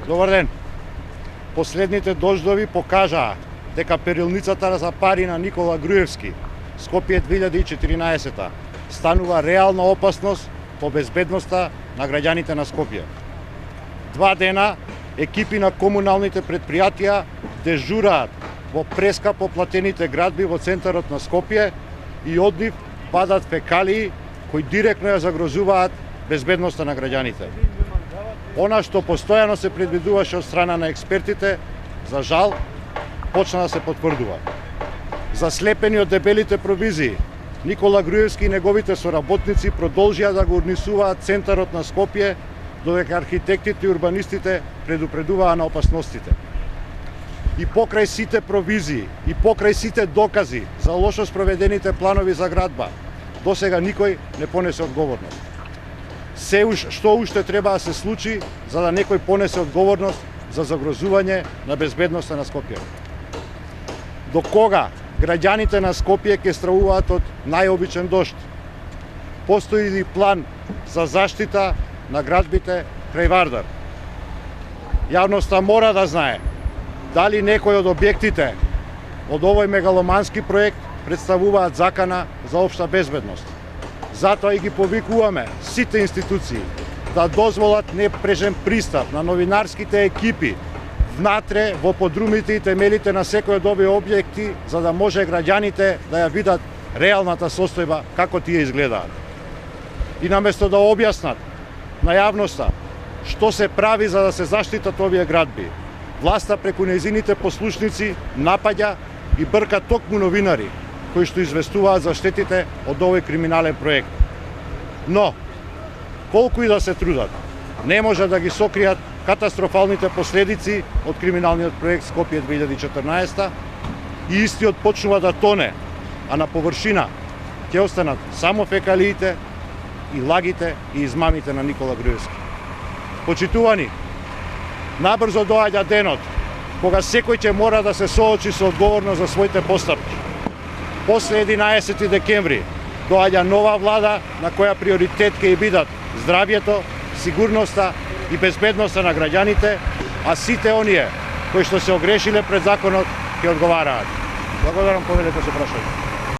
Добар ден. Последните дождови покажаа дека перилницата за пари на Никола Груевски, Скопје 2014, станува реална опасност по безбедноста на граѓаните на Скопје. 2 дена екипи на комуналните предпријатија дежураат во прескапо платените градби во центарот на Скопје и од нив падат фекалии кои директно ја загрозуваат безбедноста на граѓаните. Она што постојано се предвидуваше од страна на експертите, за жал, почна да се потврдува. Заслепени од дебелите провизии, Никола Груевски и неговите соработници продолжија да го урнисуваат центарот на Скопје, додека архитектите и урбанистите предупредуваа на опасностите. И покрај сите провизии, и покрај сите докази за лошо спроведените планови за градба, досега никој не понесе одговорност. Што уште треба да се случи за да некој понесе одговорност за загрозување на безбедноста на Скопје? До кога граѓаните на Скопје ќе стравуваат од најобичен дожд? Постои ли план за заштита на градбите крај Вардар? Јавноста мора да знае дали некој од објектите од овој мегаломански проект представуваат закана за општа безбедност. Затоа и ги повикуваме сите институции да дозволат непрежен пристап на новинарските екипи внатре во подрумите и темелите на секој од овие објекти, за да може граѓаните да ја видат реалната состојба како тие изгледаат. И наместо да објаснат на јавноста што се прави за да се заштитат овие градби, власта преку нејзините послушници напаѓа и брка токму новинари кои што известуваат за штетите од овој криминален проект. Но, колку и да се трудат, не може да ги сокријат катастрофалните последици од криминалниот проект Скопје 2014 и истиот почнува да тоне, а на површина ќе останат само фекалиите и лагите и измамите на Никола Груевски. Почитувани, набрзо доаѓа денот кога секој ќе мора да се соочи со одговорност за своите постапки. После 11 декември доаѓа нова влада на која приоритет ќе и бидат здравјето, сигурноста и безбедноста на граѓаните, а сите оние кои што се огрешиле пред законот ќе одговараат. Благодарам, повелете со прашање.